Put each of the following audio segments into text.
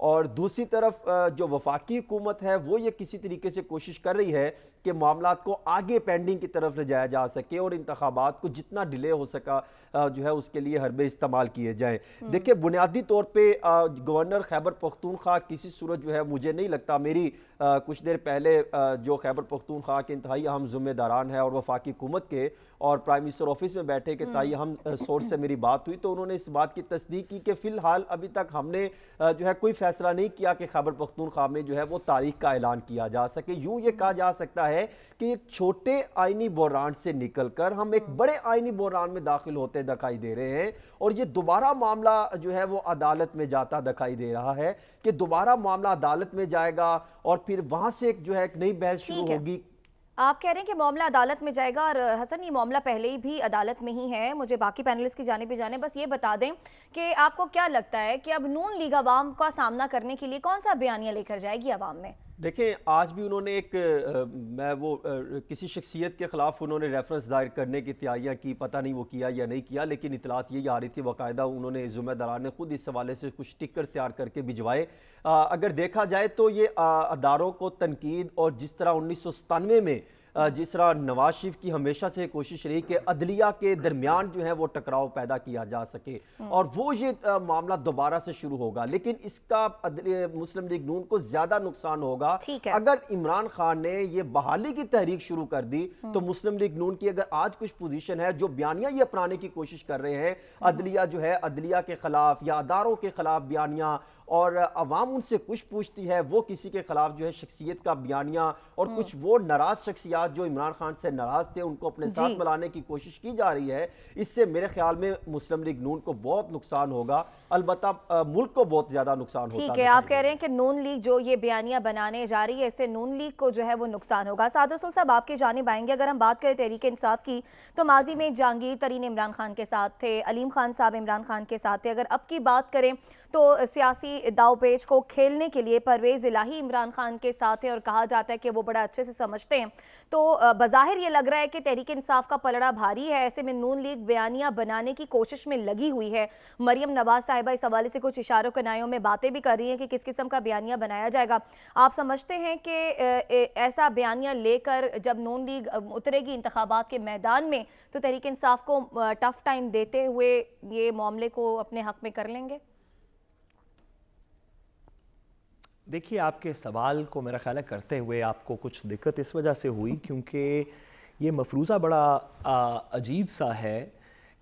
اور دوسری طرف جو وفاقی حکومت ہے وہ یہ کسی طریقے سے کوشش کر رہی ہے کہ معاملات کو آگے پینڈنگ کی طرف لے جایا جا سکے اور انتخابات کو جتنا ڈیلے ہو سکا جو ہے اس کے لیے حربے استعمال کیے جائیں. دیکھیں بنیادی طور پہ گورنر خیبر پختونخوا کسی صورت جو ہے مجھے نہیں لگتا, میری کچھ دیر پہلے جو خیبر پختونخوا کے انتہائی اہم ذمہ داران ہیں اور وفاقی حکومت کے اور پرائم منسٹر آفس میں بیٹھے کہ تائی اہم سورس سے میری بات ہوئی تو انہوں نے اس بات کی تصدیق کی کہ فی الحال ابھی تک ہم نے جو ہے کوئی فیصلہ نہیں کیا کہ خیبر پختونخوا میں جو ہے وہ تاریخ کا اعلان کیا جا سکے. یوں یہ کہا جا سکتا ہے کہ ایک چھوٹے آئینی بحران سے نکل کر ہم ایک بڑے آئینی بحران میں داخل ہوتے دکھائی دے رہے ہیں اور یہ دوبارہ معاملہ جو ہے وہ عدالت میں جاتا دکھائی دے رہا ہے کہ دوبارہ معاملہ عدالت میں جائے گا اور پھر وہاں سے جو ہے ایک نئی بحث شروع ہوگی. آپ کہہ رہے ہیں کہ معاملہ عدالت میں جائے گا, اور حسن یہ معاملہ پہلے ہی بھی عدالت میں ہی ہے. مجھے باقی پینلسٹ کی جانب بھی جانے, بس یہ بتا دیں کہ آپ کو کیا لگتا ہے کہ اب نون لیگ عوام کا سامنا کرنے کے لیے کون سا بیانیہ لے کر جائے گی عوام میں؟ دیکھیں آج بھی انہوں نے ایک کسی شخصیت کے خلاف انہوں نے ریفرنس دائر کرنے کی تیاریاں کی, پتہ نہیں وہ کیا یا نہیں کیا, لیکن اطلاعات یہی آ رہی تھی باقاعدہ انہوں نے ذمہ داران نے خود اس حوالے سے کچھ ٹکر تیار کر کے بھجوائے. اگر دیکھا جائے تو یہ اداروں کو تنقید اور جس طرح 1997 میں جس طرح نواز شریف کی ہمیشہ سے کوشش رہی کہ عدلیہ کے درمیان جو ہے وہ ٹکراؤ پیدا کیا جا سکے اور وہ یہ معاملہ دوبارہ سے شروع ہوگا, لیکن اس کا مسلم لیگ نون کو زیادہ نقصان ہوگا اگر عمران خان نے یہ بحالی کی تحریک شروع کر دی. تو مسلم لیگ نون کی اگر آج کچھ پوزیشن ہے جو بیانیہ یہ اپنانے کی کوشش کر رہے ہیں عدلیہ جو ہے عدلیہ کے خلاف یا اداروں کے خلاف بیانیہ, اور عوام ان سے کچھ پوچھتی ہے وہ کسی کے خلاف جو ہے شخصیت کا بیانیہ, اور کچھ وہ ناراض شخصیات جو عمران خان سے ناراض تھے ان کو اپنے ساتھ ملانے کی کوشش کی جا رہی ہے. اس سے میرے خیال میں مسلم لیگ نون کو بہت نقصان ہوگا, البتہ ملک کو بہت زیادہ نقصان ہوتا ہے. ٹھیک ہے, آپ کہہ رہے ہیں کہ نون لیگ جو یہ بیانیہ بنانے جا رہی ہے اس سے نون لیگ کو جو ہے وہ نقصان ہوگا. سعد رسول صاحب آپ کی جانب آئیں گے. اگر ہم بات کریں تحریک انصاف کی تو ماضی میں جہانگیر ترین عمران خان کے ساتھ تھے, علیم خان صاحب عمران خان کے ساتھ تھے. اگر اب کی بات کریں تو سیاسی داؤ پیچ کو کھیلنے کے لیے پرویز الہی عمران خان کے ساتھ ہیں اور کہا جاتا ہے کہ وہ بڑا اچھے سے سمجھتے ہیں. تو بظاہر یہ لگ رہا ہے کہ تحریک انصاف کا پلڑا بھاری ہے, ایسے میں نون لیگ بیانیہ بنانے کی کوشش میں لگی ہوئی ہے. مریم نواز صاحبہ اس حوالے سے کچھ اشاروں کنایوں میں باتیں بھی کر رہی ہیں کہ کس قسم کا بیانیہ بنایا جائے گا. آپ سمجھتے ہیں کہ ایسا بیانیہ لے کر جب نون لیگ اترے گی انتخابات کے میدان میں تو تحریک انصاف کو ٹف ٹائم دیتے ہوئے یہ معاملے کو اپنے حق میں کر لیں گے؟ دیکھیے آپ کے سوال کو میرا خیال ہے کرتے ہوئے آپ کو کچھ دقت اس وجہ سے ہوئی کیونکہ یہ مفروضہ بڑا عجیب سا ہے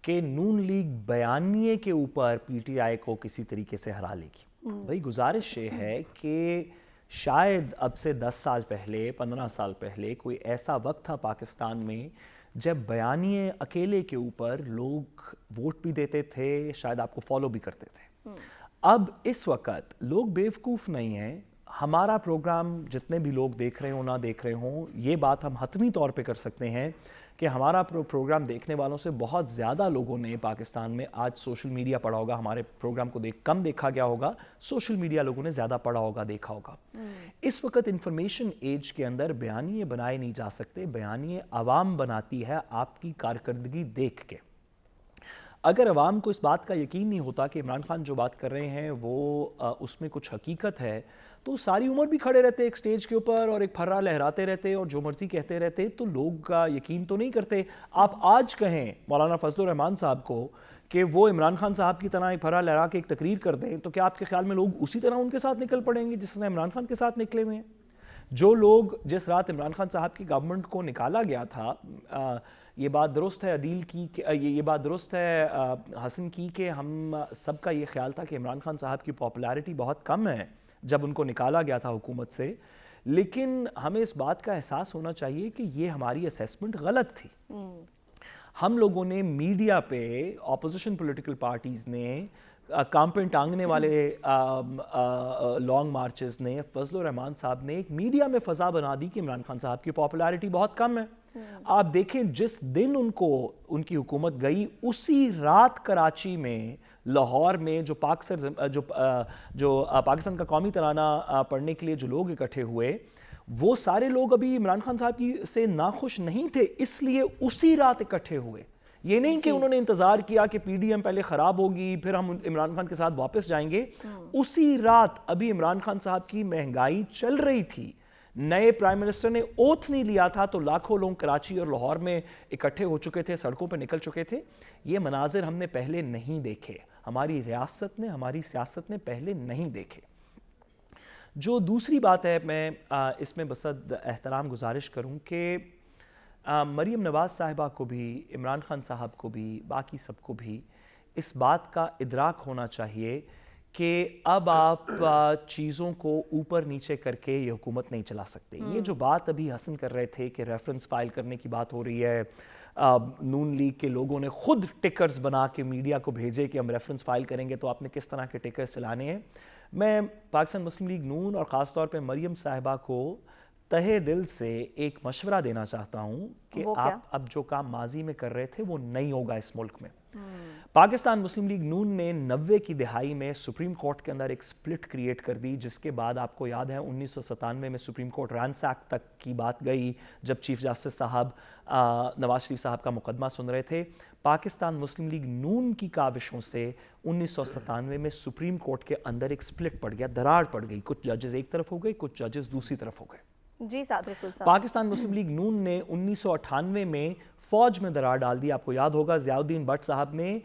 کہ نون لیگ بیانیے کے اوپر پی ٹی آئی کو کسی طریقے سے ہرا لے گی. بھائی گزارش یہ ہے کہ شاید اب سے 10 سال پہلے 15 سال پہلے کوئی ایسا وقت تھا پاکستان میں جب بیانیے اکیلے کے اوپر لوگ ووٹ بھی دیتے تھے, شاید آپ کو فالو بھی کرتے تھے. اب اس وقت لوگ بیوقوف نہیں ہیں. ہمارا پروگرام جتنے بھی لوگ دیکھ رہے ہوں نہ دیکھ رہے ہوں, یہ بات ہم حتمی طور پہ کر سکتے ہیں کہ ہمارا پروگرام دیکھنے والوں سے بہت زیادہ لوگوں نے پاکستان میں آج سوشل میڈیا پڑھا ہوگا. ہمارے پروگرام کو کم دیکھا گیا ہوگا, سوشل میڈیا لوگوں نے زیادہ پڑھا ہوگا, دیکھا ہوگا. اس وقت انفارمیشن ایج کے اندر بیانیے بنائے نہیں جا سکتے, بیانیے عوام بناتی ہے آپ کی کارکردگی دیکھ کے. اگر عوام کو اس بات کا یقین نہیں ہوتا کہ عمران خان جو بات کر رہے ہیں وہ اس میں کچھ حقیقت ہے تو ساری عمر بھی کھڑے رہتے ایک سٹیج کے اوپر اور ایک پھرا لہراتے رہتے اور جو مرضی کہتے رہتے, تو لوگ یقین تو نہیں کرتے. آپ آج کہیں مولانا فضل الرحمان صاحب کو کہ وہ عمران خان صاحب کی طرح ایک پھرا لہرا کے ایک تقریر کر دیں, تو کیا آپ کے خیال میں لوگ اسی طرح ان کے ساتھ نکل پڑیں گے جس طرح عمران خان کے ساتھ نکلے ہوئے ہیں؟ جو لوگ جس رات عمران خان صاحب کی گورنمنٹ کو نکالا گیا تھا, یہ بات درست ہے عدیل کی, یہ بات درست ہے حسن کی کہ ہم سب کا یہ خیال تھا کہ عمران خان صاحب کی پاپولیرٹی بہت کم ہے جب ان کو نکالا گیا تھا حکومت سے, لیکن ہمیں اس بات کا احساس ہونا چاہیے کہ یہ ہماری اسیسمنٹ غلط تھی. ہم لوگوں نے میڈیا پہ اپوزیشن پولیٹیکل پارٹیز نے کامپین ٹانگنے والے لانگ مارچز نے, فضل الرحمان صاحب نے ایک میڈیا میں فضا بنا دی کہ عمران خان صاحب کی پاپولیرٹی بہت کم ہے. آپ دیکھیں جس دن ان کی حکومت گئی اسی رات کراچی میں, لاہور میں جو پاکستان کا قومی ترانہ پڑھنے کے لیے جو لوگ اکٹھے ہوئے, وہ سارے لوگ ابھی عمران خان صاحب کی سے ناخوش نہیں تھے, اس لیے اسی رات اکٹھے ہوئے. یہ نہیں کہ انہوں نے انتظار کیا کہ پی ڈی ایم پہلے خراب ہوگی پھر ہم عمران خان کے ساتھ واپس جائیں گے. اسی رات ابھی عمران خان صاحب کی مہنگائی چل رہی تھی, نئے پرائم منسٹر نے اوتھ نہیں لیا تھا تو لاکھوں لوگ کراچی اور لاہور میں اکٹھے ہو چکے تھے, سڑکوں پہ نکل چکے تھے. یہ مناظر ہم نے پہلے نہیں دیکھے, ہماری ریاست نے, ہماری سیاست نے پہلے نہیں دیکھے. جو دوسری بات ہے, میں اس میں بصد احترام گزارش کروں کہ مریم نواز صاحبہ کو بھی, عمران خان صاحب کو بھی, باقی سب کو بھی اس بات کا ادراک ہونا چاہیے کہ اب آپ چیزوں کو اوپر نیچے کر کے یہ حکومت نہیں چلا سکتے. یہ جو بات ابھی حسن کر رہے تھے کہ ریفرنس فائل کرنے کی بات ہو رہی ہے, نون لیگ کے لوگوں نے خود ٹکرز بنا کے میڈیا کو بھیجے کہ ہم ریفرنس فائل کریں گے تو آپ نے کس طرح کے ٹکرز چلانے ہیں. میں پاکستان مسلم لیگ نون اور خاص طور پہ مریم صاحبہ کو تہے دل سے ایک مشورہ دینا چاہتا ہوں کہ آپ اب جو کام ماضی میں کر رہے تھے وہ نہیں ہوگا اس ملک میں. پاکستان مسلم لیگ نون نے 90 کی دہائی میں سپریم کورٹ کے اندر ایک سپلٹ کریٹ کر دی, جس کے بعد آپ کو یاد ہے 1997 میں سپریم کورٹ رینسیک تک کی بات گئی جب چیف جسٹس صاحب نواز شریف صاحب کا مقدمہ سن رہے تھے. پاکستان مسلم لیگ نون کی کاوشوں سے 1997 میں سپریم کورٹ کے اندر ایک سپلٹ پڑ گیا, دراڑ پڑ گئی, کچھ ججز ایک طرف ہو گئے, کچھ ججز دوسری طرف ہو گئے. جی سعد رسول صاحب, پاکستان مسلم لیگ نون نے 1998 میں فوج میں دراڑ ڈال دی. آپ کو یاد ہوگا ضیاء الدین بٹ صاحب نے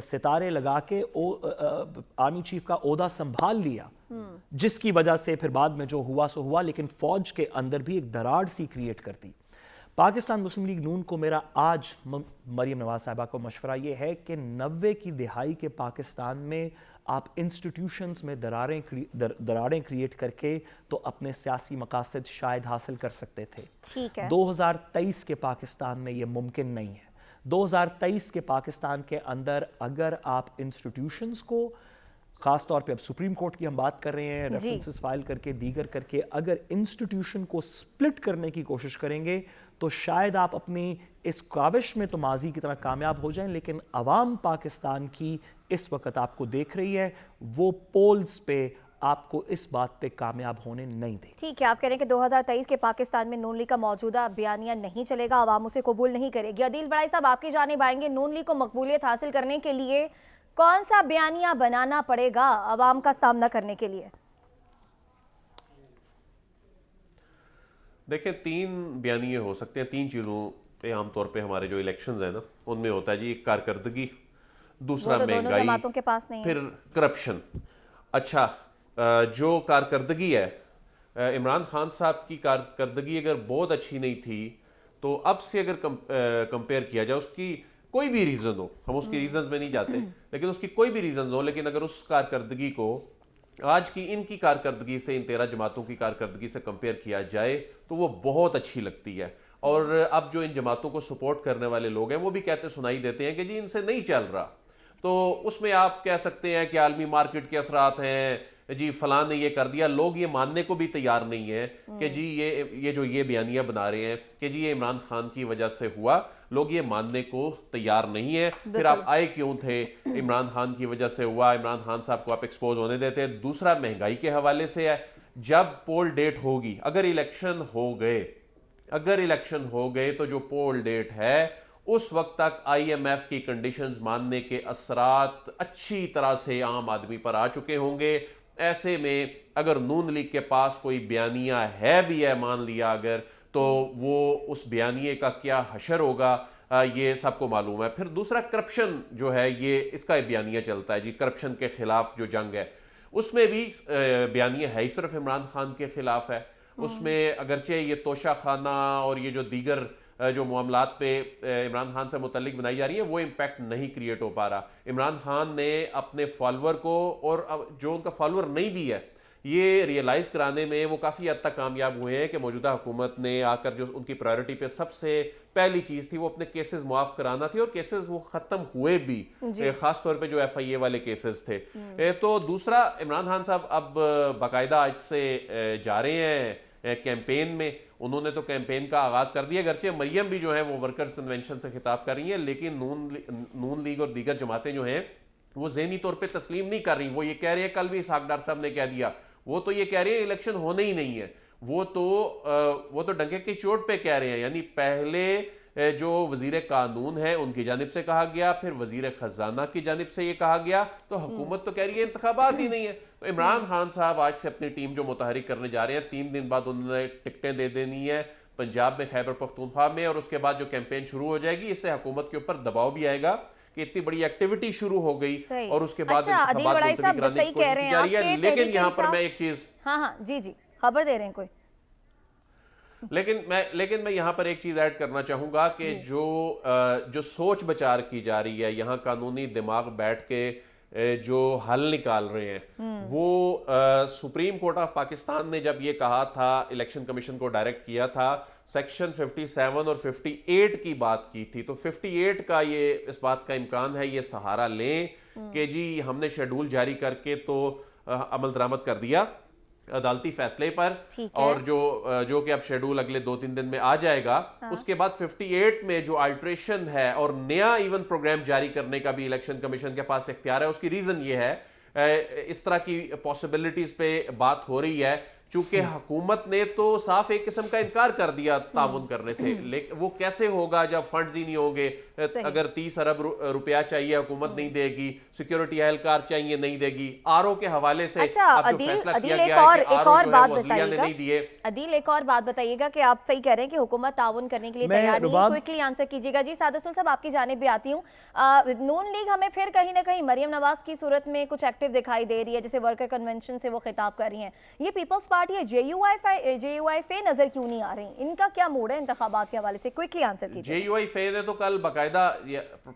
ستارے لگا کے آرمی چیف کا عہدہ سنبھال لیا, جس کی وجہ سے پھر بعد میں جو ہوا سو ہوا, لیکن فوج کے اندر بھی ایک دراڑ سی کریٹ کر دی. پاکستان مسلم لیگ نون کو میرا آج مریم نواز صاحبہ کو مشورہ یہ ہے کہ 90 کی دہائی کے پاکستان میں آپ انسٹیٹیوشنز میں دراڑیں کریٹ کر کے تو اپنے سیاسی مقاصد شاید حاصل کر سکتے تھے. 2023 کے پاکستان میں یہ ممکن نہیں ہے. 2023 کے پاکستان کے اندر اگر آپ انسٹیٹیوشنز کو, خاص طور پہ اب سپریم کورٹ کی ہم بات کر رہے ہیں, ریفرنسز فائل کر کے دیگر کر کے, اگر انسٹیٹیوشن کو سپلٹ کرنے کی کوشش کریں گے تو شاید آپ اپنی اس کاوش میں تو ماضی کی طرح کامیاب ہو جائیں, لیکن عوام پاکستان کی اس وقت آپ کو دیکھ رہی ہے, وہ پولز پہ آپ کو اس بات پہ کامیاب ہونے نہیں دے. ٹھیک ہے, آپ کہہ رہے ہیں کہ 2023 کے پاکستان میں نون لیگ کا موجودہ بیانیہ نہیں چلے گا, عوام اسے قبول نہیں کرے گی. عدیل بڑائی صاحب, آپ کی جانب آئیں گے, نون لیگ کو مقبولیت حاصل کرنے کے لیے کون سا بیانیہ بنانا پڑے گا عوام کا سامنا کرنے کے لیے؟ دیکھیں, 3 بیانیے ہو سکتے ہیں. 3 چیزوں پہ عام طور پہ ہمارے جو الیکشنز ہیں نا ان میں ہوتا ہے جی, ایک کارکردگی, دوسرا مہنگائی, پھر کرپشن. اچھا, جو کارکردگی ہے, عمران خان صاحب کی کارکردگی اگر بہت اچھی نہیں تھی تو اب سے اگر کمپیئر کیا جائے, اس کی کوئی بھی ریزن ہو, ہم اس کی ریزنز میں نہیں جاتے, لیکن اس کی کوئی بھی ریزنز ہو, لیکن اگر اس کارکردگی کو آج کی ان کی کارکردگی سے, ان 13 جماعتوں کی کارکردگی سے کمپیئر کیا جائے تو وہ بہت اچھی لگتی ہے. اور اب جو ان جماعتوں کو سپورٹ کرنے والے لوگ ہیں وہ بھی کہتے سنائی دیتے ہیں کہ جی ان سے نہیں چل رہا. تو اس میں آپ کہہ سکتے ہیں کہ عالمی مارکیٹ کے اثرات ہیں, جی فلاں نے یہ کر دیا. لوگ یہ ماننے کو بھی تیار نہیں ہیں کہ جی یہ جو یہ بیانیہ بنا رہے ہیں کہ جی یہ عمران خان کی وجہ سے ہوا, لوگ یہ ماننے کو تیار نہیں ہیں. پھر آپ آئے کیوں تھے؟ عمران خان کی وجہ سے ہوا, عمران خان صاحب کو آپ ایکسپوز ہونے دیتے. دوسرا مہنگائی کے حوالے سے ہے, جب پول ڈیٹ ہوگی, اگر الیکشن ہو گئے تو جو پول ڈیٹ ہے اس وقت تک آئی ایم ایف کی کنڈیشنز ماننے کے اثرات اچھی طرح سے عام آدمی پر آ چکے ہوں گے. ایسے میں اگر نون لیگ کے پاس کوئی بیانیہ ہے بھی ہے, مان لیا اگر, تو وہ اس بیانیے کا کیا حشر ہوگا یہ سب کو معلوم ہے. پھر دوسرا کرپشن جو ہے, یہ اس کا بیانیہ چلتا ہے جی, کرپشن کے خلاف جو جنگ ہے, اس میں بھی بیانیہ ہے ہی صرف عمران خان کے خلاف ہے. اس میں اگرچہ یہ توشہ خانہ اور یہ جو دیگر جو معاملات پہ عمران خان سے متعلق بنائی جا رہی ہیں وہ امپیکٹ نہیں کریٹ ہو پا رہا. عمران خان نے اپنے فالوور کو, اور جو ان کا فالوور نہیں بھی ہے, یہ ریئلائز کرانے میں وہ کافی حد تک کامیاب ہوئے ہیں کہ موجودہ حکومت نے آ کر جو ان کی پرائیورٹی پہ سب سے پہلی چیز تھی وہ اپنے کیسز معاف کرانا تھی, اور کیسز وہ ختم ہوئے بھی, خاص طور پہ جو ایف آئی اے والے کیسز تھے. تو دوسرا, عمران خان صاحب اب باقاعدہ آج سے جا رہے ہیں کیمپین میں, انہوں نے تو کیمپین کا آغاز کر دیا. اگرچہ مریم بھی جو ہے وہ ورکرز کنونشن سے خطاب کر رہی ہیں, لیکن نون لیگ اور دیگر جماعتیں جو ہیں وہ ذہنی طور پہ تسلیم نہیں کر رہی. وہ یہ کہہ رہے ہیں, کل بھی اسحاق ڈار صاحب نے کہہ دیا, وہ تو یہ کہہ رہے ہیں الیکشن ہونے ہی نہیں ہے. وہ تو ڈنکے کی چوٹ پہ کہہ رہے ہیں, یعنی پہلے جو وزیر قانون ہیں ان کی جانب سے کہا گیا، پھر وزیر خزانہ کی جانب سے یہ کہا گیا، تو حکومت تو کہہ رہی ہے انتخابات ہی نہیں ہے. تو عمران خان صاحب آج سے اپنی ٹیم جو متحرک کرنے جا رہے ہیں، 3 دن بعد انہوں نے ٹکٹیں دے دینی ہے پنجاب میں، خیبر پختونخوا میں، اور اس کے بعد جو کیمپین شروع ہو جائے گی اس سے حکومت کے اوپر دباؤ بھی آئے گا کہ اتنی بڑی ایکٹیویٹی شروع ہو گئی اور اس کے بعد انتخابات ملتوی کرانے کی کوشش کی جا رہی ہے. لیکن یہاں پر میں ایک چیز جی خبر دے رہے ہیں کوئی، لیکن میں یہاں پر ایک چیز ایڈ کرنا چاہوں گا کہ جو سوچ بچار کی جا رہی ہے یہاں، قانونی دماغ بیٹھ کے جو حل نکال رہے ہیں، وہ سپریم کورٹ آف پاکستان نے جب یہ کہا تھا، الیکشن کمیشن کو ڈائریکٹ کیا تھا، سیکشن 57 اور 58 کی بات کی تھی، تو 58 کا یہ اس بات کا امکان ہے یہ سہارا لیں کہ جی ہم نے شیڈول جاری کر کے تو عمل درآمد کر دیا عدالتی فیصلے پر، اور جو کہ اب شیڈول اگلے 2-3 دن میں آ جائے گا. اس کے بعد 58 میں جو آلٹریشن ہے اور نیا ایون پروگرام جاری کرنے کا بھی الیکشن کمیشن کے پاس اختیار ہے. اس کی ریزن یہ ہے، اس طرح کی پاسبلٹیز پہ بات ہو رہی ہے چونکہ حکومت نے تو صاف ایک قسم کا انکار کر دیا تعاون کرنے سے، لیکن وہ کیسے ہوگا جب فنڈز ہی نہیں ہوں گے؟ اگر 30 ارب روپیہ چاہیے حکومت نہیں دے گی، سیکیورٹی اہلکار چاہیے نہیں دے گی، آرو کے حوالے سے اب جو فیصلہ کیا گیا ہے کہ آرو جو ہے وہ عدلیہ نے نہیں دیے. عدیل ایک اور بات بتائیے گا کہ آپ صحیح کہہ رہے ہیں کہ حکومت تعاون کرنے کے لیے تیار نہیں ہے، کوئکلی آنسر کیجیے گا. جی سعادت رسول صاحب آپ کی جانب بھی آتی ہوں. نون لیگ ہمیں پھر کہیں نہ کہیں مریم نواز کی صورت میں کچھ ایکٹیو دکھائی دے رہی ہے، جیسے ورکر کنونشن سے وہ خطاب کر رہی ہیں. یہ پیپلز پارٹی ہے جے یو آئی فے نظر کیوں نہیں آ رہی؟ ان کا کیا موڈ ہے انتخابات کے حوالے سے؟ کوئکلی آنسر کیجیے. جے یو آئی فے نے تو کل باقاعدہ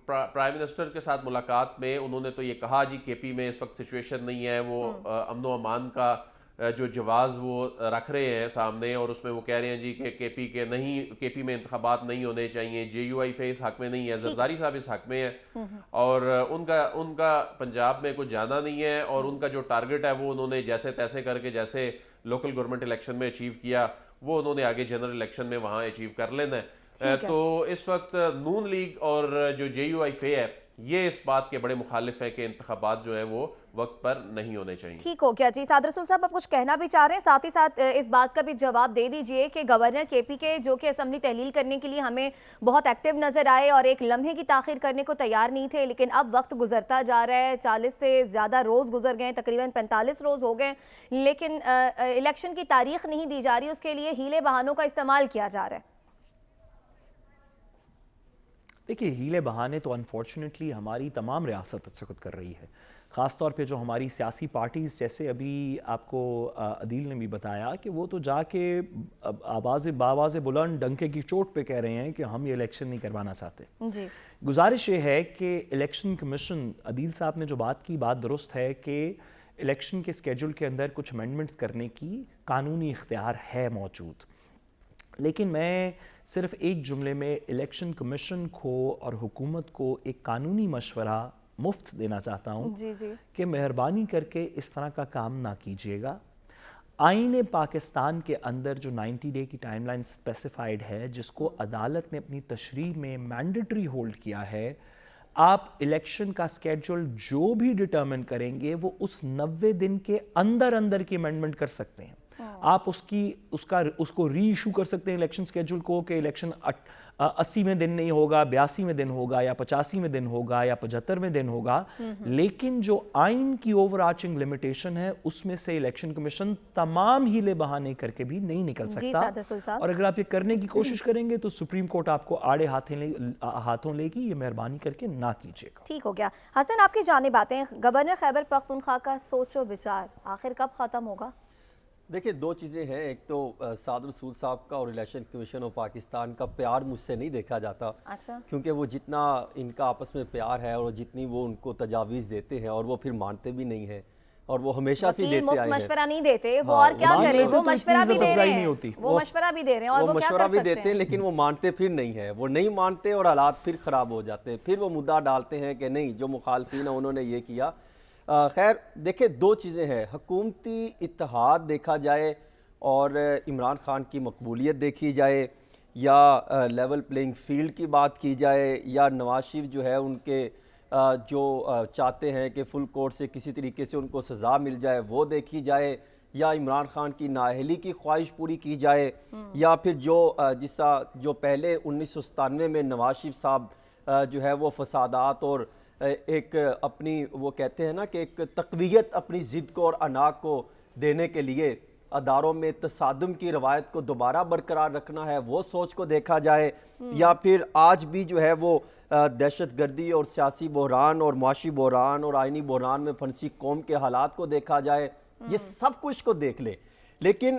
پرائم منسٹر کے ساتھ ملاقات میں انہوں نے تو یہ کہا جی کے پی میں اس وقت سچویشن نہیں ہے، وہ امن و امان کا جو جواز وہ رکھ رہے ہیں سامنے، اور اس میں وہ کہہ رہے ہیں جی کہ کے پی میں انتخابات نہیں ہونے چاہیے. جے یو آئی فے اس حق میں نہیں ہے، زرداری صاحب اس حق میں ہے، اور ان کا پنجاب میں کچھ جانا نہیں ہے، اور ان کا جو ٹارگٹ ہے وہ انہوں نے جیسے تیسے کر کے جیسے لوکل گورنمنٹ الیکشن میں اچیو کیا وہ انہوں نے آگے جنرل الیکشن میں وہاں اچیو کر لینا ہے. تو اس وقت نون لیگ اور جو جے یو آئی فے ہے یہ اس بات کے بڑے مخالف ہیں کہ انتخابات جو ہیں وہ وقت پر نہیں ہونے چاہیے. ٹھیک ہو گیا. جی سعادت رسول صاحب آپ کچھ کہنا بھی چاہ رہے ہیں، ساتھ ہی ساتھ اس بات کا بھی جواب دے دیجئے کہ گورنر کے پی کے جو کہ اسمبلی تحلیل کرنے کے لیے ہمیں بہت ایکٹیو نظر آئے اور ایک لمحے کی تاخیر کرنے کو تیار نہیں تھے، لیکن اب وقت گزرتا جا رہا ہے، 40 سے زیادہ روز گزر گئے، تقریباً 45 روز ہو گئے، لیکن الیکشن کی تاریخ نہیں دی جا رہی، اس کے لیے ہیلے بہانوں کا استعمال کیا جا رہا ہے. دیکھیے ہیلے بہانے تو انفارچونیٹلی ہماری تمام ریاست اس وقت کر رہی ہے، خاص طور پہ جو ہماری سیاسی پارٹیز، جیسے ابھی آپ کو عدیل نے بھی بتایا کہ وہ تو جا کے بآواز بلند ڈنکے کی چوٹ پہ کہہ رہے ہیں کہ ہم یہ الیکشن نہیں کروانا چاہتے. جی گزارش یہ ہے کہ الیکشن کمیشن، عدیل صاحب نے جو بات کی بات درست ہے کہ الیکشن کے اسکیڈول کے اندر کچھ امینڈمنٹس کرنے کی قانونی اختیار ہے موجود، لیکن میں صرف ایک جملے میں الیکشن کمیشن کو اور حکومت کو ایک قانونی مشورہ مفت دینا چاہتا ہوں کہ مہربانی کر کے اس طرح کا کام نہ کیجیے گا. آئین پاکستان کے اندر جو 90 ڈے کی ٹائم لائن اسپیسیفائڈ ہے، جس کو عدالت نے اپنی تشریح میں مینڈیٹری ہولڈ کیا ہے، آپ الیکشن کا اسکیڈول جو بھی ڈٹرمن کریں گے وہ اس 90 دن کے اندر کی امینڈمنٹ کر سکتے ہیں. آپ اس کو ری ایشو کر سکتے ہیں الیکشن اسکیڈول کو کہ الیکشن 80ویں دن نہیں ہوگا، 82ویں دن ہوگا، یا 85ویں دن ہوگا، یا 75ویں دن ہوگا، لیکن جو آئین کی اوور آرچنگ لمیٹیشن ہے اس میں سے الیکشن کمیشن تمام ہیلے بہانے کر کے بھی نہیں نکل سکتا. اور اگر آپ یہ کرنے کی کوشش کریں گے تو سپریم کورٹ آپ کو آڑے ہاتھوں لے گی، یہ مہربانی کر کے نہ کیجیے گا. ٹھیک ہو گیا. حسن آپ کی جانب آتے ہیں، گورنر خیبر پختونخوا کا سوچ و بچار آخر کب ختم ہوگا؟ دیکھیں دو چیزیں ہیں، ایک تو سعادت رسول صاحب کا اور الیکشن کمیشن آف پاکستان کا پیار مجھ سے نہیں دیکھا جاتا، کیونکہ وہ جتنا ان کا آپس میں پیار ہے اور جتنی وہ ان کو تجاویز دیتے ہیں اور وہ پھر مانتے بھی نہیں ہیں، اور وہ ہمیشہ سے دیتے آئے ہیں. مشورہ نہیں دیتے وہ، اور کیا کریں، وہ مشورہ بھی دے رہے ہیں، وہ مشورہ بھی دے رہے ہیں اور وہ مشورہ بھی دیتے ہیں، لیکن وہ مانتے پھر نہیں ہے، وہ نہیں مانتے اور حالات پھر خراب ہو جاتے ہیں. پھر وہ مدعا ڈالتے ہیں کہ نہیں جو مخالفین ہیں انہوں نے یہ کیا. خیر دیکھیں دو چیزیں ہیں، حکومتی اتحاد دیکھا جائے اور عمران خان کی مقبولیت دیکھی جائے، یا لیول پلینگ فیلڈ کی بات کی جائے، یا نواز شریف جو ہے ان کے جو چاہتے ہیں کہ فل کورٹ سے کسی طریقے سے ان کو سزا مل جائے وہ دیکھی جائے، یا عمران خان کی نااہلی کی خواہش پوری کی جائے، یا پھر جو پہلے 1997 میں نواز شریف صاحب جو ہے وہ فسادات اور ایک اپنی وہ کہتے ہیں نا کہ ایک تقویت اپنی ضد کو اور انا کو دینے کے لیے اداروں میں تصادم کی روایت کو دوبارہ برقرار رکھنا ہے، وہ سوچ کو دیکھا جائے، یا پھر آج بھی جو ہے وہ دہشت گردی اور سیاسی بحران اور معاشی بحران اور آئینی بحران میں پھنسی قوم کے حالات کو دیکھا جائے، یہ سب کچھ کو دیکھ لے۔ لیکن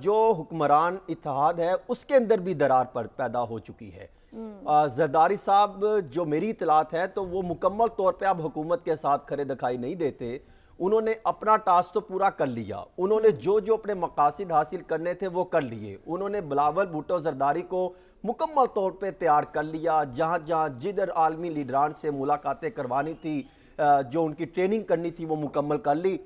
جو حکمران اتحاد ہے اس کے اندر بھی درار پر پیدا ہو چکی ہے۔ زرداری صاحب جو میری اطلاعات ہے تو وہ مکمل طور پہ اب حکومت کے ساتھ کھڑے دکھائی نہیں دیتے، انہوں نے اپنا ٹاسک تو پورا کر لیا، انہوں نے جو اپنے مقاصد حاصل کرنے تھے وہ کر لیے، انہوں نے بلاول بھٹو زرداری کو مکمل طور پہ تیار کر لیا، جہاں جدھر عالمی لیڈران سے ملاقاتیں کروانی تھی، جو ان کی ٹریننگ کرنی تھی وہ مکمل کر لی،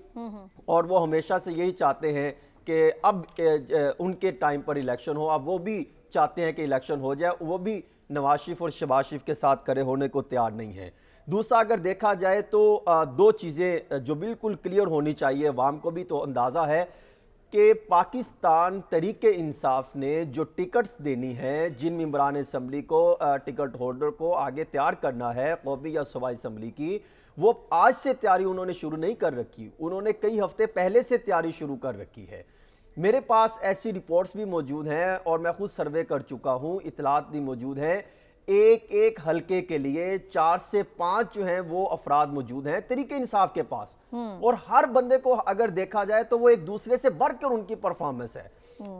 اور وہ ہمیشہ سے یہی چاہتے ہیں کہ اب ان کے ٹائم پر الیکشن ہو، اب وہ بھی چاہتے ہیں کہ الیکشن ہو جائے، وہ بھی نواز شریف اور شہباز شریف کے ساتھ کھڑے ہونے کو تیار نہیں ہیں۔ دوسرا اگر دیکھا جائے تو دو چیزیں جو بالکل کلیئر ہونی چاہیے، عوام کو بھی تو اندازہ ہے کہ پاکستان تحریک انصاف نے جو ٹکٹس دینی ہے، جن ممبران اسمبلی کو ٹکٹ ہولڈر کو آگے تیار کرنا ہے قومی یا صوبائی اسمبلی کی، وہ آج سے تیاری انہوں نے شروع نہیں کر رکھی، انہوں نے کئی ہفتے پہلے سے تیاری شروع کر رکھی ہے۔ میرے پاس ایسی رپورٹس بھی موجود ہیں اور میں خود سروے کر چکا ہوں، اطلاعات بھی موجود ہیں، ایک حلقے کے لیے 4 سے 5 جو ہیں وہ افراد موجود ہیں تحریک انصاف کے پاس، اور ہر بندے کو اگر دیکھا جائے تو وہ ایک دوسرے سے بڑھ کر ان کی پرفارمنس ہے۔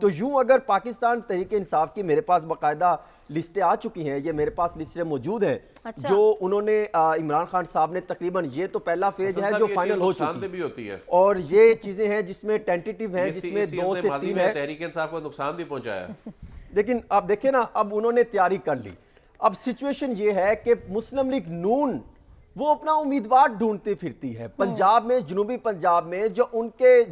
تو یوں اگر پاکستان تحریک انصاف کی میرے پاس باقاعدہ لسٹیں آ چکی ہیں، یہ میرے پاس لسٹیں موجود ہیں جو انہوں نے عمران خان صاحب نے تقریباً یہ تو پہلا فیز ہے جو فائنل ہو چکی ہے، اور یہ چیزیں ہیں جس میں ٹینٹیٹیو ہیں، جس میں 2 سے 3 ہے، تحریک انصاف کو نقصان بھی پہنچایا۔ لیکن اب دیکھیں نا، اب انہوں نے تیاری کر لی، اب سچویشن یہ ہے کہ مسلم لیگ نون وہ اپنا امیدوار ڈھونڈتی پھرتی ہے پنجاب میں، جنوبی پنجاب میں، جو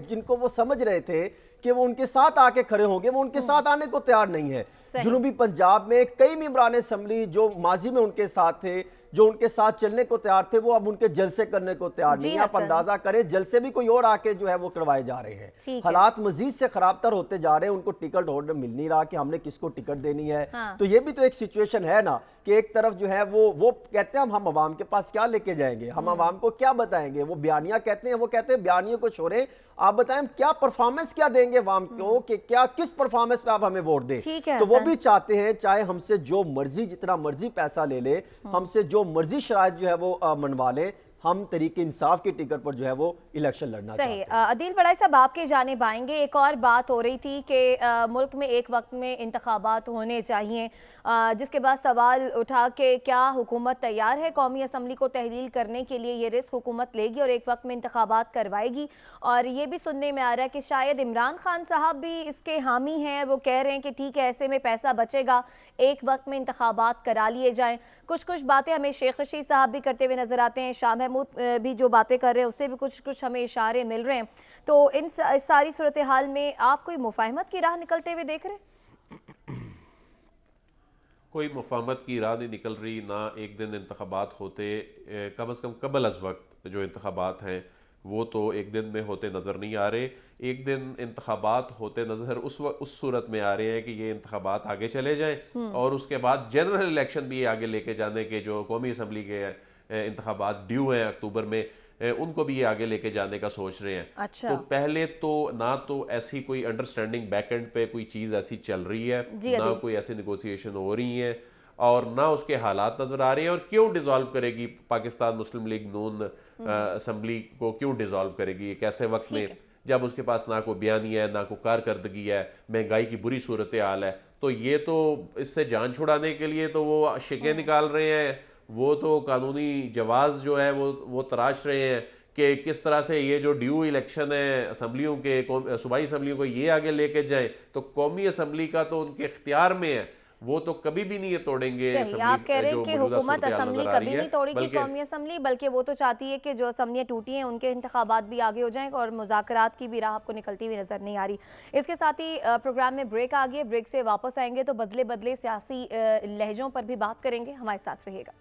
جن کو وہ سمجھ رہے تھے کہ وہ ان کے ساتھ آ کے کھڑے ہوں گے، وہ ان کے ساتھ آنے کو تیار نہیں ہے۔ جنوبی پنجاب میں کئی ممبران اسمبلی جو ماضی میں ان کے ساتھ تھے، جو ان کے ساتھ چلنے کو تیار تھے، وہ اب ان کے جلسے کرنے کو تیار نہیں ہیں۔ آپ اندازہ کریں جلسے بھی کوئی اور آ کے جو ہے وہ کروائے جا رہے ہیں، حالات مزید سے خراب تر ہوتے جا رہے ہیں، ان کو ٹکٹ ہولڈر مل نہیں رہا کہ ہم نے کس کو ٹکٹ دینی ہے۔ تو یہ بھی تو ایک سچویشن ہے نا کہ ایک طرف جو ہے وہ کہتے ہیں ہم عوام کے پاس کیا لے کے جائیں گے، ہم عوام کو کیا بتائیں گے، وہ بیانیہ کہتے ہیں، وہ کہتے ہیں بیانیوں کو چھوڑیں، آپ بتائیں کیا پرفارمنس کیا دیں گے عوام کو، کہ کیا کس پرفارمنس پہ آپ ہمیں ووٹ دیں۔ تو وہ بھی چاہتے ہیں چاہے ہم سے جو مرضی جتنا مرضی پیسہ لے لے، ہم سے جو مرضی شرائط جو ہے وہ منوا لے، ہم تحریک انصاف کی ٹکٹ پر جو ہے وہ الیکشن لڑنا چاہتے ہیں۔ عدیل بڑائی صاحب آپ کی جانب آئیں گے۔ ایک اور بات ہو رہی تھی کہ ملک میں ایک وقت میں انتخابات ہونے چاہیے، جس کے بعد سوال اٹھا کہ کیا حکومت تیار ہے قومی اسمبلی کو تحلیل کرنے کے لیے، یہ رسک حکومت لے گی اور ایک وقت میں انتخابات کروائے گی؟ اور یہ بھی سننے میں آ رہا ہے کہ شاید عمران خان صاحب بھی اس کے حامی ہیں، وہ کہہ رہے ہیں کہ ٹھیک ہے ایسے میں پیسہ بچے گا، ایک وقت میں انتخابات کرا لیے جائیں۔ کچھ باتیں ہمیں شیخ رشید صاحب بھی کرتے ہوئے نظر آتے ہیں، شاہ محمود بھی جو باتیں کر رہے ہیں اس سے بھی کچھ ہمیں اشارے مل رہے ہیں۔ تو ان ساری صورتحال میں آپ کوئی مفاہمت کی راہ نکلتے ہوئے دیکھ رہے ہیں؟ کوئی مفاہمت کی راہ نہیں نکل رہی، نہ ایک دن انتخابات ہوتے، کم از کم قبل از وقت جو انتخابات ہیں وہ تو ایک دن میں ہوتے نظر نہیں آ رہے۔ ایک دن انتخابات ہوتے نظر اس صورت میں آ رہے ہیں کہ یہ انتخابات آگے چلے جائیں، اور اس کے بعد جنرل الیکشن بھی آگے لے کے جانے کے، جو قومی اسمبلی کے انتخابات ڈیو ہیں اکتوبر میں، ان کو بھی یہ آگے لے کے جانے کا سوچ رہے ہیں۔ تو پہلے تو نہ تو ایسی کوئی انڈرسٹینڈنگ بیک اینڈ پہ کوئی چیز ایسی چل رہی ہے، نہ کوئی ایسی نیگوسیشن ہو رہی ہیں، اور نہ اس کے حالات نظر آ رہے ہیں۔ اور کیوں ڈیزالو کرے گی پاکستان مسلم لیگ نون اسمبلی کو، کیوں ڈیزالو کرے گی ایک ایسے وقت میں جب اس کے پاس نہ کوئی بیانی ہے، نہ کوئی کارکردگی ہے، مہنگائی کی بری صورتحال ہے؟ تو یہ تو اس سے جان چھڑانے کے لیے تو وہ شکیں نکال رہے ہیں، وہ تو قانونی جواز جو ہے وہ تراش رہے ہیں کہ کس طرح سے یہ جو ڈیو الیکشن ہے اسمبلیوں کے، صوبائی اسمبلیوں کو یہ آگے لے کے جائیں۔ تو قومی اسمبلی کا تو ان کے اختیار میں ہے، وہ تو کبھی بھی نہیں یہ توڑیں گے۔ آپ کہہ رہے ہیں کہ حکومت اسمبلی کبھی نہیں توڑے گی قومی اسمبلی، بلکہ وہ تو چاہتی ہے کہ جو اسمبلیاں ٹوٹی ہیں ان کے انتخابات بھی آگے ہو جائیں، اور مذاکرات کی بھی راہ آپ کو نکلتی ہوئی نظر نہیں آ رہی۔ اس کے ساتھ ہی پروگرام میں بریک آ گئی، بریک سے واپس آئیں گے تو بدلے سیاسی لہجوں پر بھی بات کریں گے، ہمارے ساتھ رہیے گا۔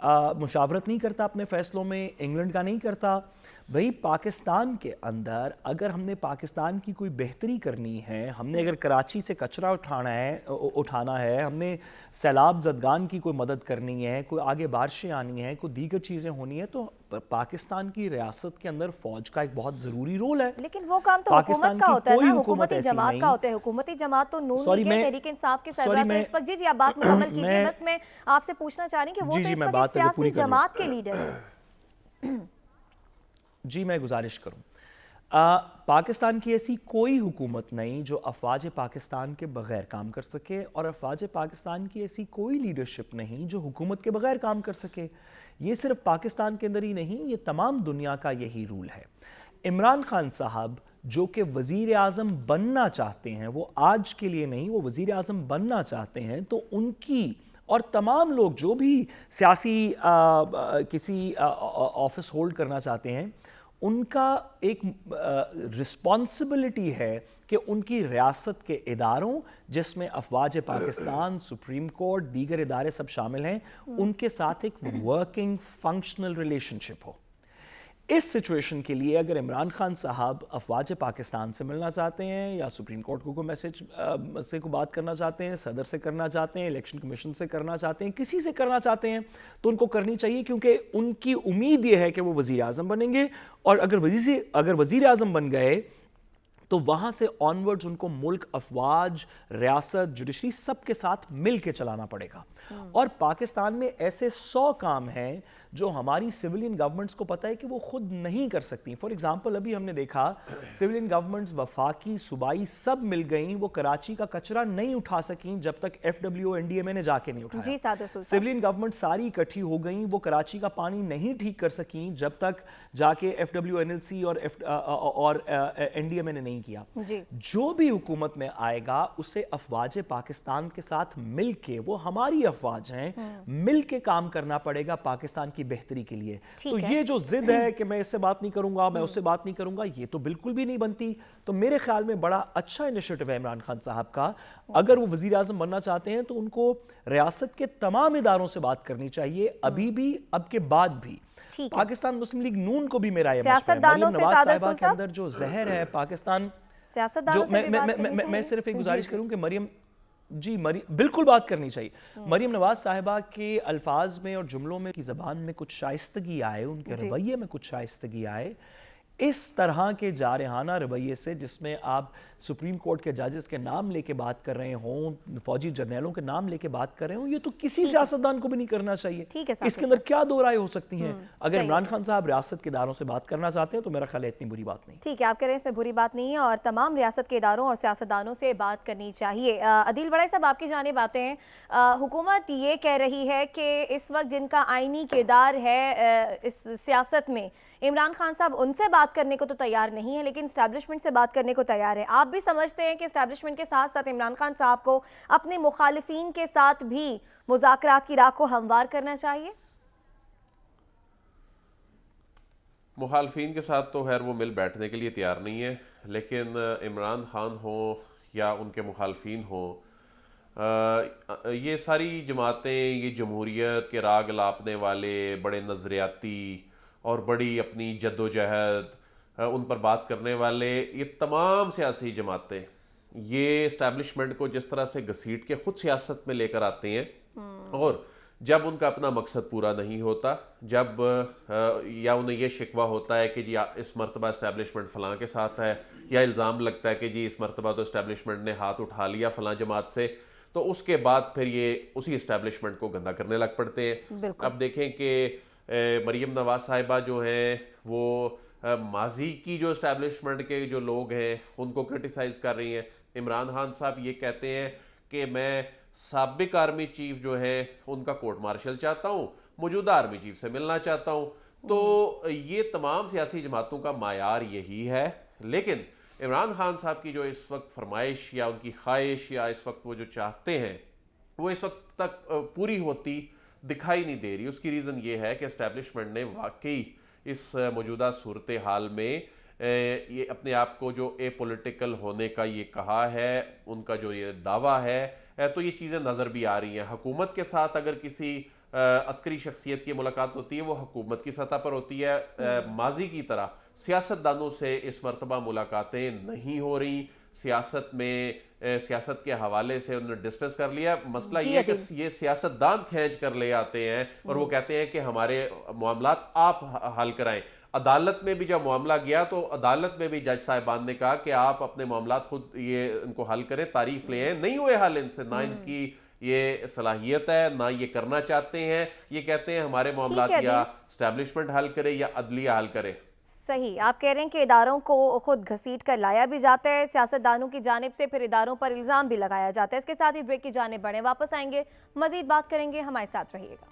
مشاورت نہیں کرتا اپنے فیصلوں میں، انگلینڈ کا نہیں کرتا. بھئی پاکستان کے اندر اگر ہم نے پاکستان کی کوئی بہتری کرنی ہے، ہم نے اگر کراچی سے کچرا اٹھانا ہے، ہم نے سیلاب زدگان کی کوئی مدد کرنی ہے، کوئی آگے بارشیں آنی ہیں، کوئی دیگر چیزیں ہونی ہیں، تو پاکستان کی ریاست کے اندر فوج کا ایک بہت ضروری رول ہے. لیکن وہ کام تو حکومت کا ہوتا ہے نا، حکومتی جماعت کا ہوتا ہے. حکومتی جماعت تو نون لیگ ہے، تحریک انصاف کے سربراہ تو اس وقت. جی آپ بات مکمل کیجئے. بس میں آپ سے پوچھنا چاہ رہی ہوں کہ وہ تو اس وقت سیاسی جماعت کے لیڈر ہیں. جی میں گزارش کروں، پاکستان کی ایسی کوئی حکومت نہیں جو افواج پاکستان کے بغیر کام کر سکے، اور افواج پاکستان کی ایسی کوئی لیڈرشپ نہیں جو حکومت کے بغیر کام کر سکے. یہ صرف پاکستان کے اندر ہی نہیں، یہ تمام دنیا کا یہی رول ہے. عمران خان صاحب جو کہ وزیر اعظم بننا چاہتے ہیں، وہ آج کے لیے نہیں، وہ وزیر اعظم بننا چاہتے ہیں، تو ان کی اور تمام لوگ جو بھی سیاسی کسی آفس ہولڈ کرنا چاہتے ہیں، ان کا ایک رسپانسبلٹی ہے کہ ان کی ریاست کے اداروں، جس میں افواج پاکستان، سپریم کورٹ، دیگر ادارے سب شامل ہیں، ان کے ساتھ ایک ورکنگ فنکشنل ریلیشن شپ ہو. اس سچویشن کے لیے اگر عمران خان صاحب افواج پاکستان سے ملنا چاہتے ہیں، یا سپریم کورٹ کو کوئی میسج سے کو بات کرنا چاہتے ہیں، صدر سے کرنا چاہتے ہیں، الیکشن کمیشن سے کرنا چاہتے ہیں، کسی سے کرنا چاہتے ہیں، تو ان کو کرنی چاہیے، کیونکہ ان کی امید یہ ہے کہ وہ وزیر اعظم بنیں گے. اور اگر وزیر اعظم بن گئے تو وہاں سے آنورڈز ان کو ملک، افواج، ریاست، جوڈیشری سب کے ساتھ مل کے چلانا پڑے گا. اور پاکستان میں ایسے 100 کام ہیں جو ہماری سیولین گورنمنٹس کو پتہ ہے کہ وہ خود نہیں کر سکتی. فار ایگزامپل ابھی ہم نے دیکھا سیولین گورنمنٹس وفاقی، صوبائی سب مل گئیں، وہ کراچی کا کچرا نہیں اٹھا سکیں جب تک F W N D M A نے جا کے نہیں اٹھایا. جی صادر سلطان. سیولین گورنمنٹ ساری اکٹھی ہو گئیں، وہ کراچی کا پانی نہیں ٹھیک کر سکیں جب تک جا کے F W N L C اور این ڈی ایم اے نے نہیں کیا. جو بھی حکومت میں آئے گا اسے افواج پاکستان کے ساتھ مل کے، وہ ہماری افواج ہیں، مل کے کام کرنا پڑے گا پاکستان کی بہتری کے لیے. تو یہ جو ضد ہے کہ میں اس سے بات نہیں کروں گا، میں اس سے بات نہیں کروں گا، یہ تو بالکل بھی نہیں بنتی. تو میرے خیال میں بڑا اچھا انیشیٹو ہے عمران خان صاحب کا. اگر وہ وزیر اعظم بننا چاہتے ہیں تو ان کو ریاست کے تمام اداروں سے بات کرنی چاہیے، ابھی بھی، اب کے بعد بھی. پاکستان مسلم لیگ نون کو بھی میرا یہ مشورہ ہے، مریم نواز صاحبہ کے اندر جو زہر ہے پاکستان، جو میں صرف ایک گزارش کروں کہ مریم بالکل بات کرنی چاہیے. مریم نواز صاحبہ کے الفاظ میں اور جملوں میں کی زبان میں کچھ شائستگی آئے، ان کے رویے میں کچھ شائستگی آئے. اس طرح کے جارحانہ رویے سے، جس میں آپ سپریم کورٹ کے ججز کے نام لے کے بات کر رہے ہوں، فوجی جرنیلوں کے نام لے کے بات کر رہے ہوں، یہ تو کسی سیاستدان کو بھی نہیں کرنا چاہیے. اس کے اندر کیا دو رائے ہو سکتی ہیں؟ اگر عمران خان صاحب ریاست کے اداروں سے بات کرنا چاہتے ہیں تو میرا خیال ہے اتنی بری بات نہیں. ٹھیک ہے، آپ کہہ رہے ہیں اس میں بری بات نہیں ہے اور تمام ریاست کے اداروں اور سیاستدانوں سے بات کرنی چاہیے. عدیل بڑائی صاحب آپ کی جانب آتے ہیں. حکومت یہ کہہ رہی ہے کہ اس وقت جن کا آئینی کردار ہے اس سیاست میں، عمران خان صاحب ان سے بات کرنے کو تو تیار نہیں ہے لیکن اسٹیبلشمنٹ سے بات کرنے کو تیار ہے. آپ بھی سمجھتے ہیں کہ اسٹیبلشمنٹ کے ساتھ ساتھ عمران خان صاحب کو اپنے مخالفین کے ساتھ بھی مذاکرات کی راہ کو ہموار کرنا چاہیے؟ مخالفین کے ساتھ تو خیر وہ مل بیٹھنے کے لیے تیار نہیں ہے، لیکن عمران خان ہوں یا ان کے مخالفین ہوں، یہ ساری جماعتیں، یہ جمہوریت کے راگ لاپنے والے، بڑے نظریاتی اور بڑی اپنی جد و جہد ان پر بات کرنے والے، یہ تمام سیاسی جماعتیں یہ اسٹیبلشمنٹ کو جس طرح سے گھسیٹ کے خود سیاست میں لے کر آتے ہیں، اور جب ان کا اپنا مقصد پورا نہیں ہوتا، جب یا انہیں یہ شکوہ ہوتا ہے کہ جی اس مرتبہ اسٹیبلشمنٹ فلاں کے ساتھ ہے، یا الزام لگتا ہے کہ جی اس مرتبہ تو اسٹیبلشمنٹ نے ہاتھ اٹھا لیا فلاں جماعت سے، تو اس کے بعد پھر یہ اسی اسٹیبلشمنٹ کو گندا کرنے لگ پڑتے ہیں. اب دیکھیں کہ مریم نواز صاحبہ جو ہیں وہ ماضی کی جو اسٹیبلشمنٹ کے جو لوگ ہیں ان کو کرٹیسائز کر رہی ہیں. عمران خان صاحب یہ کہتے ہیں کہ میں سابق آرمی چیف جو ہیں ان کا کورٹ مارشل چاہتا ہوں، موجودہ آرمی چیف سے ملنا چاہتا ہوں. تو یہ تمام سیاسی جماعتوں کا معیار یہی ہے. لیکن عمران خان صاحب کی جو اس وقت فرمائش یا ان کی خواہش یا اس وقت وہ جو چاہتے ہیں وہ اس وقت تک پوری ہوتی دکھائی نہیں دے رہی. اس کی ریزن یہ ہے کہ اسٹیبلشمنٹ نے واقعی اس موجودہ صورتحال میں یہ اپنے آپ کو جو اے پولیٹیکل ہونے کا یہ کہا ہے، ان کا جو یہ دعویٰ ہے، تو یہ چیزیں نظر بھی آ رہی ہیں. حکومت کے ساتھ اگر کسی عسکری شخصیت کی ملاقات ہوتی ہے وہ حکومت کی سطح پر ہوتی ہے. ماضی کی طرح سیاستدانوں سے اس مرتبہ ملاقاتیں نہیں ہو رہی. سیاست میں سیاست کے حوالے سے انہوں نے ڈسکس کر لیا. مسئلہ یہ ہے کہ یہ سیاستدان کھینچ کر لے آتے ہیں اور وہ کہتے ہیں کہ ہمارے معاملات آپ حل کرائیں. عدالت میں بھی جب معاملہ گیا تو عدالت میں بھی جج صاحبان نے کہا کہ آپ اپنے معاملات خود ان کو حل کریں, تاریخ لے آئیں. نہیں ہوئے حل ان سے, نہ ان کی یہ صلاحیت ہے, نہ یہ کرنا چاہتے ہیں. یہ کہتے ہیں ہمارے معاملات یا اسٹیبلشمنٹ حل کرے یا عدلیہ حل کرے. صحیح, آپ کہہ رہے ہیں کہ اداروں کو خود گھسیٹ کر لایا بھی جاتا ہے سیاستدانوں کی جانب سے, پھر اداروں پر الزام بھی لگایا جاتا ہے. اس کے ساتھ ہی بریک کی جانب بڑھیں, واپس آئیں گے, مزید بات کریں گے, ہمارے ساتھ رہیے گا.